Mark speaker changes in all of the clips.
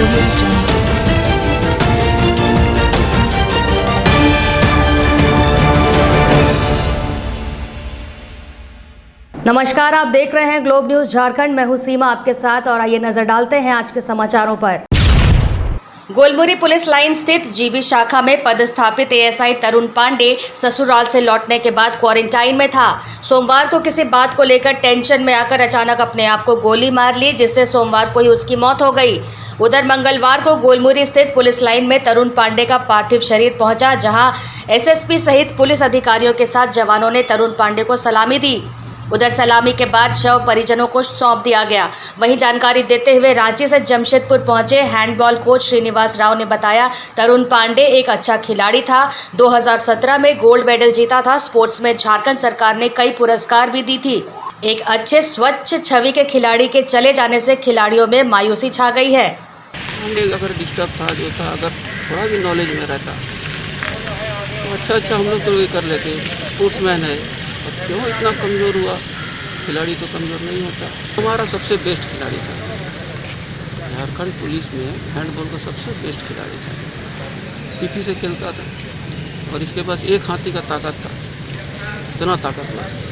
Speaker 1: audio jungle. नमस्कार, आप देख रहे हैं ग्लोब न्यूज झारखंड। मैं हूं सीमा आपके साथ और आइए नजर डालते हैं आज के समाचारों पर। गोलमुरी पुलिस लाइन स्थित जीबी शाखा में पदस्थापित एएसआई तरुण पांडे ससुराल से लौटने के बाद क्वारंटाइन में था। सोमवार को किसी बात को लेकर टेंशन में आकर अचानक अपने आप को गोली मार ली, जिससे सोमवार को ही उसकी मौत हो गई। उधर मंगलवार को गोलमुरी स्थित पुलिस लाइन में तरुण पांडे का पार्थिव शरीर पहुंचा, जहां एसएसपी सहित पुलिस अधिकारियों के साथ जवानों ने तरुण पांडे को सलामी दी। उधर सलामी के बाद शव परिजनों को सौंप दिया गया। वहीं जानकारी देते हुए रांची से जमशेदपुर पहुंचे हैंडबॉल कोच श्रीनिवास राव ने बताया, तरुण पांडे एक अच्छा खिलाड़ी था। 2017 में गोल्ड मेडल जीता था। स्पोर्ट्स में झारखंड सरकार ने कई पुरस्कार भी दी थी। एक अच्छे स्वच्छ छवि के खिलाड़ी के चले जाने से खिलाड़ियों में मायूसी छा गई है।
Speaker 2: अगर डिस्टर्ब था जो था, अगर थोड़ा भी नॉलेज में रहता तो अच्छा हम लोग तो ये कर लेते। स्पोर्ट्समैन है, क्यों इतना कमज़ोर हुआ? खिलाड़ी तो कमज़ोर नहीं होता। हमारा सबसे बेस्ट खिलाड़ी था झारखंड पुलिस में, हैंडबॉल का सबसे बेस्ट खिलाड़ी था। पीपी से खेलता था और इसके पास एक हाथी का ताकत था, इतना ताकतवर।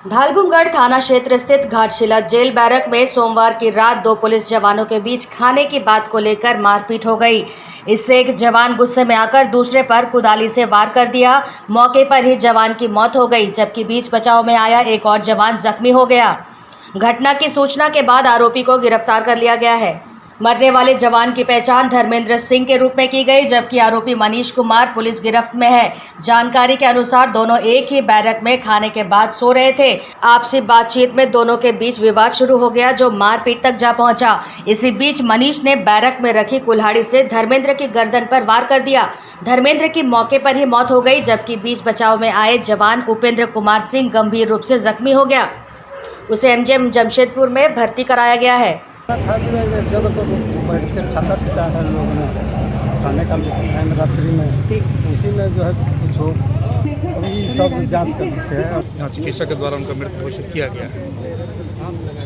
Speaker 3: धालबुमगढ़ थाना क्षेत्र स्थित घाटशिला जेल बैरक में सोमवार की रात दो पुलिस जवानों के बीच खाने की बात को लेकर मारपीट हो गई। इससे एक जवान गुस्से में आकर दूसरे पर कुदाली से वार कर दिया। मौके पर ही जवान की मौत हो गई, जबकि बीच बचाव में आया एक और जवान जख्मी हो गया। घटना की सूचना के बाद आरोपी को गिरफ्तार कर लिया गया है। मरने वाले जवान की पहचान धर्मेंद्र सिंह के रूप में की गई, जबकि आरोपी मनीष कुमार पुलिस गिरफ्त में है। जानकारी के अनुसार दोनों एक ही बैरक में खाने के बाद सो रहे थे। आपसी बातचीत में दोनों के बीच विवाद शुरू हो गया, जो मारपीट तक जा पहुंचा। इसी बीच मनीष ने बैरक में रखी कुल्हाड़ी से धर्मेंद्र की गर्दन पर वार कर दिया। धर्मेंद्र की मौके पर ही मौत हो गई, जबकि बीच बचाव में आए जवान उपेंद्र कुमार सिंह गंभीर रूप से जख्मी हो गया। उसे एमजीएम जमशेदपुर में भर्ती कराया गया है।
Speaker 4: जब तो बैठ के खाता पीता है लोगों ने खाने का टाइम रात्रि में, उसी में जो है कुछ हो। अभी सब जांच का विषय है।
Speaker 5: यहाँ चिकित्सक के द्वारा उनका मृत घोषित किया गया है।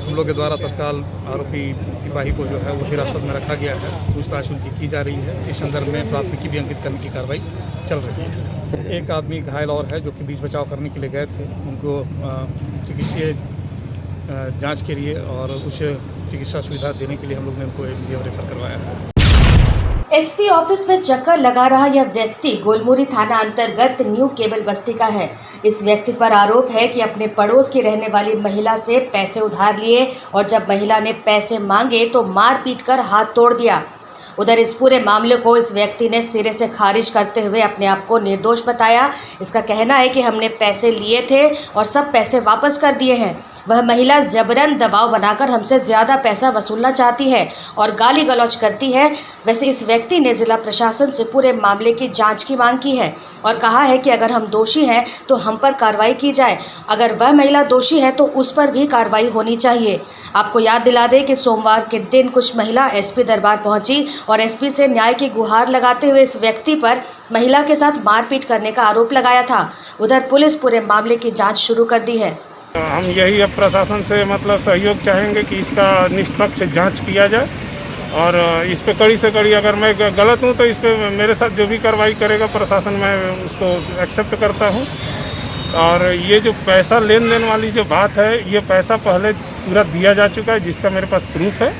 Speaker 5: हम लोग के द्वारा तत्काल आरोपी सिपाही को जो है वो हिरासत में रखा गया है। पूछताछ उनकी की जा रही है। इस संदर्भ में प्राथमिकी भी अंकित करने की कार्रवाई चल रही है। एक आदमी घायल और है जो कि बीच बचाव करने के लिए गए थे। उनको चिकित्सीय जांच के लिए और उच्च चिकित्सा सुविधा देने के लिए हम लोग ने उनको एमजीएम रेफर करवाया है।
Speaker 3: एसपी ऑफिस में चक्कर लगा रहा यह व्यक्ति गोलमुरी थाना अंतर्गत न्यू केबल बस्ती का है। इस व्यक्ति पर आरोप है कि अपने पड़ोस की रहने वाली महिला से पैसे उधार लिए और जब महिला ने पैसे मांगे तो मार पीट कर हाथ तोड़ दिया। उधर इस पूरे मामले को इस व्यक्ति ने सिरे से खारिज करते हुए अपने आप को निर्दोष बताया। इसका कहना है कि हमने पैसे लिए थे और सब पैसे वापस कर दिए हैं। वह महिला जबरन दबाव बनाकर हमसे ज़्यादा पैसा वसूलना चाहती है और गाली गलौज करती है। वैसे इस व्यक्ति ने जिला प्रशासन से पूरे मामले की जांच की मांग की है और कहा है कि अगर हम दोषी हैं तो हम पर कार्रवाई की जाए। अगर वह महिला दोषी है तो उस पर भी कार्रवाई होनी चाहिए। आपको याद दिला दें कि सोमवार के दिन कुछ महिला एसपी दरबार पहुंची और एसपी से न्याय की गुहार लगाते हुए इस व्यक्ति पर महिला के साथ मारपीट करने का आरोप लगाया था। उधर पुलिस पूरे मामले की जाँच शुरू कर दी है।
Speaker 6: हम यही अब प्रशासन से सहयोग चाहेंगे कि इसका निष्पक्ष जांच किया जाए और इस पे कड़ी से कड़ी, अगर मैं गलत हूं तो इस पे मेरे साथ जो भी कार्रवाई करेगा प्रशासन, मैं उसको एक्सेप्ट करता हूं। और ये जो पैसा लेन देन वाली जो बात है, ये पैसा पहले पूरा दिया जा चुका है, जिसका मेरे पास प्रूफ है।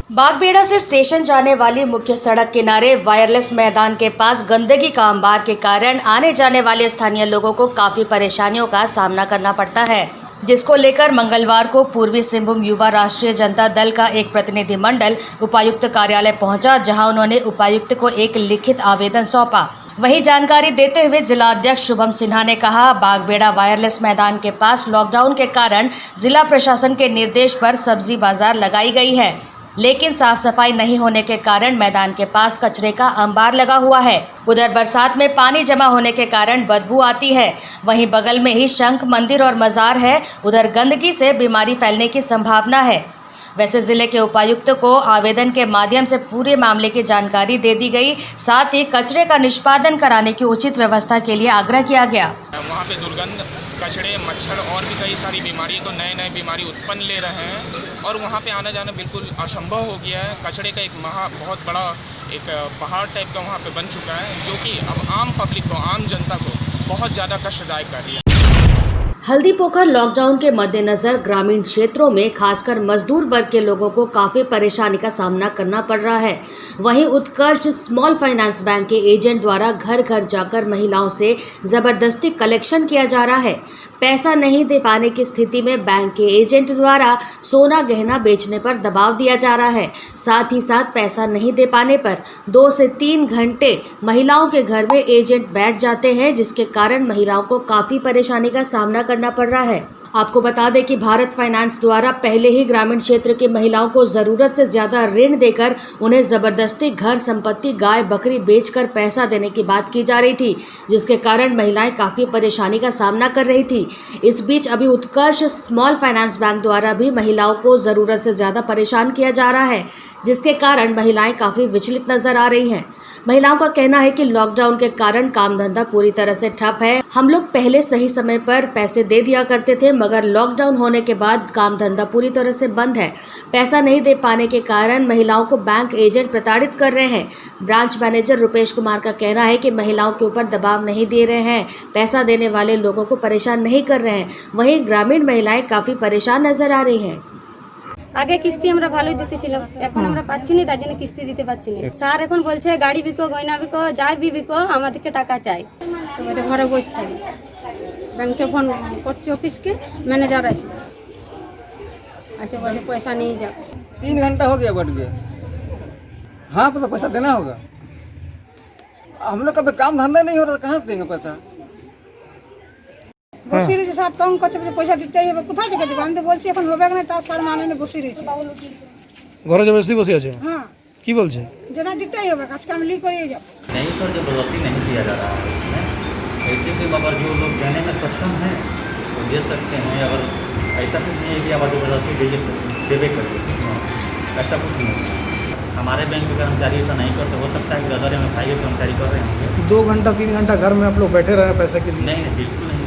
Speaker 3: बागबेड़ा से स्टेशन जाने वाली मुख्य सड़क किनारे वायरलेस मैदान के पास गंदगी का अंबार के कारण आने जाने वाले स्थानीय लोगों को काफी परेशानियों का सामना करना पड़ता है, जिसको लेकर मंगलवार को पूर्वी सिंहभूम युवा राष्ट्रीय जनता दल का एक प्रतिनिधिमंडल उपायुक्त कार्यालय पहुंचा, जहां उन्होंने उपायुक्त को एक लिखित आवेदन सौंपा। वही जानकारी देते हुए जिला अध्यक्ष शुभम सिन्हा ने कहा, बागबेड़ा वायरलेस मैदान के पास लॉकडाउन के कारण जिला प्रशासन के निर्देश पर सब्जी बाजार लगाई गई है, लेकिन साफ सफाई नहीं होने के कारण मैदान के पास कचरे का अंबार लगा हुआ है। उधर बरसात में पानी जमा होने के कारण बदबू आती है। वहीं बगल में ही शंख मंदिर और मजार है। उधर गंदगी से बीमारी फैलने की संभावना है। वैसे जिले के उपायुक्त को आवेदन के माध्यम से पूरे मामले की जानकारी दे दी गई, साथ ही कचरे का निष्पादन कराने की उचित व्यवस्था के लिए आग्रह किया गया।
Speaker 7: वहाँ पे दुर्गंध, कचड़े, मच्छर और भी कई सारी बीमारी तो नए बीमारी उत्पन्न ले रहे हैं और वहाँ पे आना जाना बिल्कुल असंभव हो गया है। कचड़े का एक बहुत बड़ा एक पहाड़ टाइप का वहाँ पे बन चुका है, जो कि अब आम पब्लिक को, आम जनता को बहुत ज़्यादा कष्टदायक कर रही है।
Speaker 3: हल्दी पोखर लॉकडाउन के मद्देनजर ग्रामीण क्षेत्रों में खासकर मजदूर वर्ग के लोगों को काफी परेशानी का सामना करना पड़ रहा है। वहीं उत्कर्ष स्मॉल फाइनेंस बैंक के एजेंट द्वारा घर घर जाकर महिलाओं से जबरदस्ती कलेक्शन किया जा रहा है। पैसा नहीं दे पाने की स्थिति में बैंक के एजेंट द्वारा सोना गहना बेचने पर दबाव दिया जा रहा है। साथ ही साथ पैसा नहीं दे पाने पर 2 से 3 घंटे महिलाओं के घर में एजेंट बैठ जाते हैं, जिसके कारण महिलाओं को काफ़ी परेशानी का सामना करना पड़ रहा है। आपको बता दें कि भारत फाइनेंस द्वारा पहले ही ग्रामीण क्षेत्र की महिलाओं को ज़रूरत से ज़्यादा ऋण देकर उन्हें ज़बरदस्ती घर संपत्ति, गाय बकरी बेचकर पैसा देने की बात की जा रही थी, जिसके कारण महिलाएं काफ़ी परेशानी का सामना कर रही थी। इस बीच अभी उत्कर्ष स्मॉल फाइनेंस बैंक द्वारा भी महिलाओं को ज़रूरत से ज़्यादा परेशान किया जा रहा है, जिसके कारण महिलाएं काफ़ी विचलित नज़र आ रही हैं। महिलाओं का कहना है कि लॉकडाउन के कारण काम धंधा पूरी तरह से ठप है। हम लोग पहले सही समय पर पैसे दे दिया करते थे, मगर लॉकडाउन होने के बाद काम धंधा पूरी तरह से बंद है। पैसा नहीं दे पाने के कारण महिलाओं को बैंक एजेंट प्रताड़ित कर रहे हैं। ब्रांच मैनेजर रुपेश कुमार का कहना है कि महिलाओं के ऊपर दबाव नहीं दे रहे हैं, पैसा देने वाले लोगों को परेशान नहीं कर रहे हैं। वहीं ग्रामीण महिलाएं काफ़ी परेशान नजर आ रही हैं।
Speaker 8: আগে কিস্তি আমরা ভালোই দিতেছিলাম, এখন আমরা পাচ্ছি না, তার জন্য কিস্তি দিতে পারছি না। স্যার এখন বলছে গাড়ি বিকো, গয়না বিকো, যাই বিকো, আমাদেরকে টাকা চাই। তো ঘরে বসে থাকি, ব্যাংকে ফোন করছি অফিসকে, ম্যানেজার ऐसे बोले पैसा नहीं जा।
Speaker 4: 3 घंटा हो गया बढ़ गया। हाँ तो पैसा देना होगा। हम लोग का तो काम धंधा नहीं हो रहा, कहाँ से देंगे पैसा?
Speaker 9: বসে রয়েছে স্যার, তং করছে পয়সা দিতেই হবে, কোথায় থেকে দেবো? আমি তো বলছি এখন হবে না, তার স্যার মানে বসে রয়েছে
Speaker 10: ঘরে জবরদস্তি বসে আছে।
Speaker 9: হ্যাঁ
Speaker 10: কি বলছে?
Speaker 9: যেটা দিতেই হবে, আজকে আমি লিখ করিয়ে যাবো।
Speaker 11: नहीं सर, जबरदस्ती नहीं किया जा रहा है इसमें। ऐसे भी अगर जो लोग देने में सक्षम हैं वो दे सकते हैं। अगर ऐसा कुछ नहीं है कि आप जबरदस्ती देवे करिए, ऐसा कुछ नहीं है। हमारे बैंक के कर्मचारी ऐसा नहीं करते। हो सकता है कि अदर MFI के कर्मचारी कर रहे होंगे।
Speaker 10: 2 घंटा 3 घंटा घर में आप लोग बैठे रहे पैसे के लिए?
Speaker 11: नहीं, बिल्कुल नहीं सर।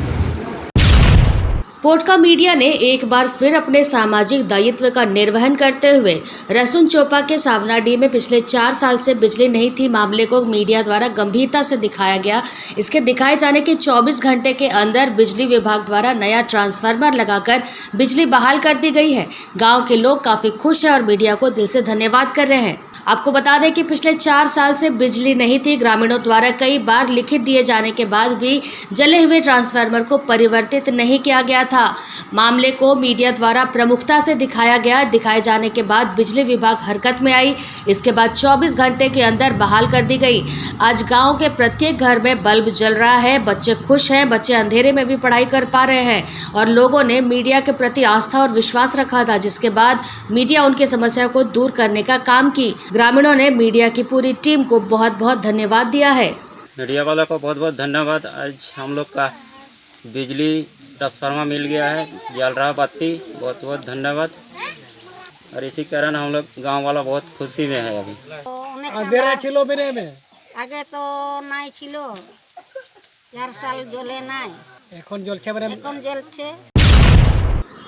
Speaker 3: पोटका मीडिया ने एक बार फिर अपने सामाजिक दायित्व का निर्वहन करते हुए रसून चोपा के सावनाडी में पिछले 4 साल से बिजली नहीं थी मामले को मीडिया द्वारा गंभीरता से दिखाया गया। इसके दिखाए जाने के 24 घंटे के अंदर बिजली विभाग द्वारा नया ट्रांसफार्मर लगाकर बिजली बहाल कर दी गई है। गांव के लोग काफ़ी खुश हैं और मीडिया को दिल से धन्यवाद कर रहे हैं। आपको बता दें कि पिछले 4 साल से बिजली नहीं थी। ग्रामीणों द्वारा कई बार लिखित दिए जाने के बाद भी जले हुए ट्रांसफार्मर को परिवर्तित नहीं किया गया था। मामले को मीडिया द्वारा प्रमुखता से दिखाया गया। दिखाए जाने के बाद बिजली विभाग हरकत में आई। इसके बाद 24 घंटे के अंदर बहाल कर दी गई। आज गांव के प्रत्येक घर में बल्ब जल रहा है। बच्चे खुश हैं, बच्चे अंधेरे में भी पढ़ाई कर पा रहे हैं और लोगों ने मीडिया के प्रति आस्था और विश्वास रखा था, जिसके बाद मीडिया उनकी समस्या को दूर करने का काम की। ग्रामीणों ने मीडिया की पूरी टीम को बहुत बहुत धन्यवाद दिया है।
Speaker 11: मीडिया वालों को बहुत बहुत धन्यवाद। आज हम लोग का बिजली ट्रांसफार्मर मिल गया है, जल रहा बत्ती, बहुत बहुत धन्यवाद। और इसी कारण हम लोग गांव वाला बहुत खुशी में है। अभी
Speaker 9: আগে তো নাই ছিল, 4 সাল জ্বলে নাই, এখন জ্বলছে।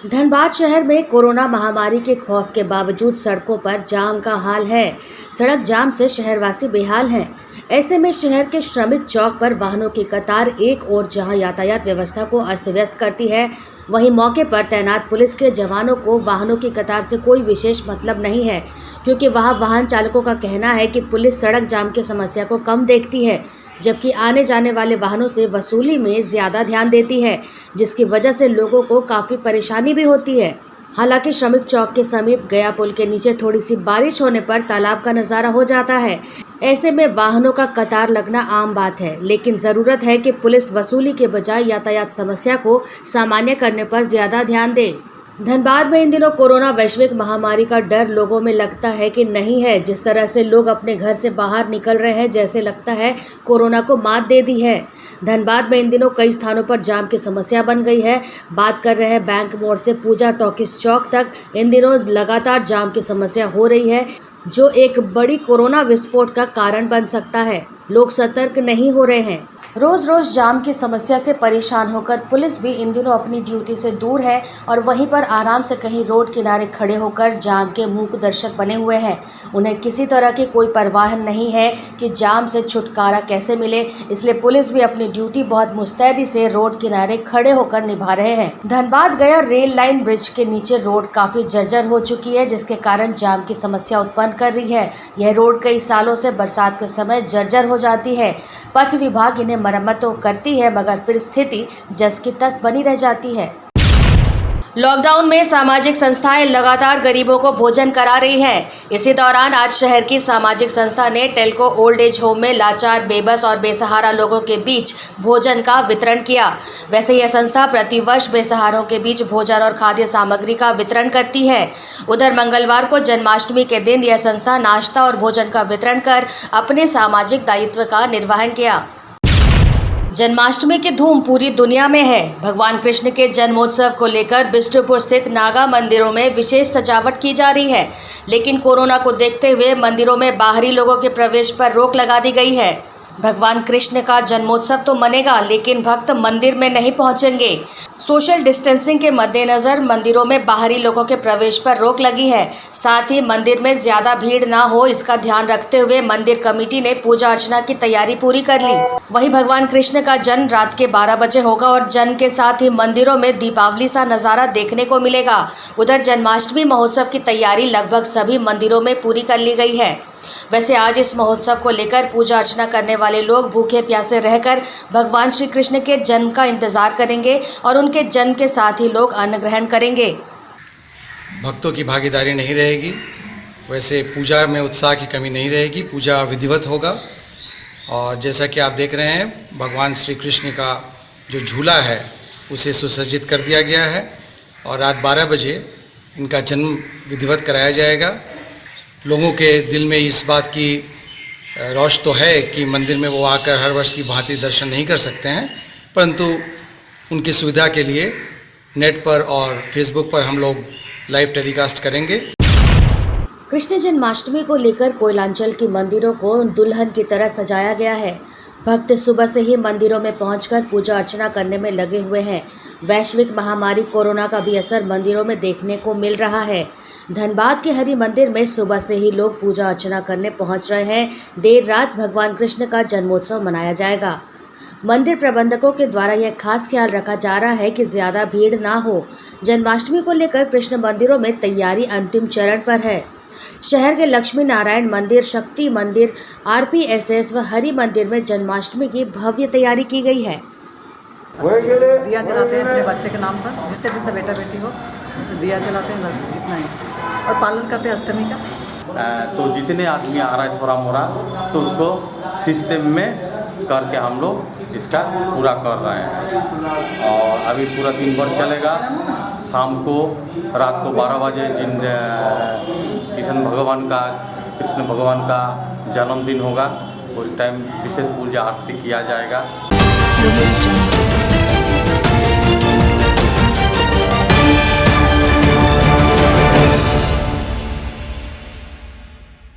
Speaker 3: धनबाद शहर में कोरोना महामारी के खौफ के बावजूद सड़कों पर जाम का हाल है। सड़क जाम से शहरवासी बेहाल हैं। ऐसे में शहर के श्रमिक चौक पर वाहनों की कतार एक ओर जहां यातायात व्यवस्था को अस्त व्यस्त करती है, वहीं मौके पर तैनात पुलिस के जवानों को वाहनों की कतार से कोई विशेष मतलब नहीं है, क्योंकि वहां वाहन चालकों का कहना है कि पुलिस सड़क जाम की समस्या को कम देखती है, जबकि आने जाने वाले वाहनों से वसूली में ज़्यादा ध्यान देती है, जिसकी वजह से लोगों को काफ़ी परेशानी भी होती है। हालांकि श्रमिक चौक के समीप गया पुल के नीचे थोड़ी सी बारिश होने पर तालाब का नज़ारा हो जाता है। ऐसे में वाहनों का कतार लगना आम बात है, लेकिन ज़रूरत है कि पुलिस वसूली के बजाय यातायात समस्या को सामान्य करने पर ज़्यादा ध्यान दे। धनबाद में इन दिनों कोरोना वैश्विक महामारी का डर लोगों में लगता है कि नहीं है। जिस तरह से लोग अपने घर से बाहर निकल रहे हैं, जैसे लगता है कोरोना को मात दे दी है। धनबाद में इन दिनों कई स्थानों पर जाम की समस्या बन गई है। बात कर रहे हैं बैंक मोड़ से पूजा टॉकीज चौक तक इन दिनों लगातार जाम की समस्या हो रही है, जो एक बड़ी कोरोना विस्फोट का कारण बन सकता है। लोग सतर्क नहीं हो रहे हैं। रोज रोज जाम की समस्या से परेशान होकर पुलिस भी इन दिनों अपनी ड्यूटी से दूर है और वहीं पर आराम से कहीं रोड किनारे खड़े होकर जाम के मूक दर्शक बने हुए हैं। उन्हें किसी तरह की कोई परवाह नहीं है कि जाम से छुटकारा कैसे मिले, इसलिए पुलिस भी अपनी ड्यूटी बहुत मुस्तैदी से रोड किनारे खड़े होकर निभा रहे हैं। धनबाद गया रेल लाइन ब्रिज के नीचे रोड काफी जर्जर हो चुकी है, जिसके कारण जाम की समस्या उत्पन्न कर रही है। यह रोड कई सालों से बरसात के समय जर्जर हो जाती है। पथ विभाग इन्हें मरम्मत तो करती है, मगर फिर स्थिति जस की तस बनी रह जाती है। लॉकडाउन में सामाजिक संस्थाएं लगातार गरीबों को भोजन करा रही हैं। इसी दौरान आज शहर की सामाजिक संस्था ने टेल्को ओल्ड एज होम में लाचार, बेबस और बेसहारा लोगों के बीच भोजन का वितरण किया। वैसे यह संस्था प्रतिवर्ष बेसहारों के बीच भोजन और खाद्य सामग्री का वितरण करती है। उधर मंगलवार को जन्माष्टमी के दिन यह संस्था नाश्ता और भोजन का वितरण कर अपने सामाजिक दायित्व का निर्वहन किया। जन्माष्टमी की धूम पूरी दुनिया में है। भगवान कृष्ण के जन्मोत्सव को लेकर बिष्टुपुर स्थित नागा मंदिरों में विशेष सजावट की जा रही है, लेकिन कोरोना को देखते हुए मंदिरों में बाहरी लोगों के प्रवेश पर रोक लगा दी गई है। भगवान कृष्ण का जन्मोत्सव तो मनेगा, लेकिन भक्त मंदिर में नहीं पहुंचेंगे। सोशल डिस्टेंसिंग के मद्देनजर मंदिरों में बाहरी लोगों के प्रवेश पर रोक लगी है। साथ ही मंदिर में ज्यादा भीड़ ना हो, इसका ध्यान रखते हुए मंदिर कमेटी ने पूजा अर्चना की तैयारी पूरी कर ली। वहीं भगवान कृष्ण का जन्म रात के 12 बजे होगा और जन्म के साथ ही मंदिरों में दीपावली सा नज़ारा देखने को मिलेगा। उधर जन्माष्टमी महोत्सव की तैयारी लगभग सभी मंदिरों में पूरी कर ली गई है। वैसे आज इस महोत्सव को लेकर पूजा अर्चना करने वाले लोग भूखे प्यासे रहकर भगवान श्री कृष्ण के जन्म का इंतजार करेंगे और उनके जन्म के साथ ही लोग अन्न ग्रहण करेंगे।
Speaker 12: भक्तों की भागीदारी नहीं रहेगी, वैसे पूजा में उत्साह की कमी नहीं रहेगी। पूजा विधिवत होगा और जैसा कि आप देख रहे हैं भगवान श्री कृष्ण का जो झूला है उसे सुसज्जित कर दिया गया है और रात 12 बजे इनका जन्म विधिवत कराया जाएगा। लोगों के दिल में इस बात की रोष तो है कि मंदिर में वो आकर हर वर्ष की भांति दर्शन नहीं कर सकते हैं, परंतु उनकी सुविधा के लिए नेट पर और फेसबुक पर हम लोग लाइव टेलीकास्ट करेंगे।
Speaker 3: कृष्ण जन्माष्टमी को लेकर कोयलांचल के मंदिरों को दुल्हन की तरह सजाया गया है। भक्त सुबह से ही मंदिरों में पहुंचकर पूजा अर्चना करने में लगे हुए हैं। वैश्विक महामारी कोरोना का भी असर मंदिरों में देखने को मिल रहा है। धनबाद के हरि मंदिर में सुबह से ही लोग पूजा अर्चना करने पहुंच रहे हैं। देर रात भगवान कृष्ण का जन्मोत्सव मनाया जाएगा। मंदिर प्रबंधकों के द्वारा यह खास ख्याल रखा जा रहा है कि ज़्यादा भीड़ ना हो। जन्माष्टमी को लेकर कृष्ण मंदिरों में तैयारी अंतिम चरण पर है। शहर के लक्ष्मी नारायण मंदिर, शक्ति मंदिर, RPSS व हरि मंदिर में जन्माष्टमी की भव्य तैयारी की गई है।
Speaker 13: दिया जलाते हैं अपने बच्चे के नाम पर, जिसका जितना बेटा बेटी हो दिया जलाते हैं, बस इतना ही। और पालन करते हैं अष्टमी का।
Speaker 11: तो जितने आदमी आ रहा है थोड़ा मोड़ा, तो उसको सिस्टम में करके हम लोग इसका पूरा कर रहे हैं और अभी पूरा दिन भर चलेगा। शाम को रात को 12 बजे जिन कृष्ण भगवान का जन्मदिन होगा, उस टाइम विशेष पूजा आरती किया जाएगा।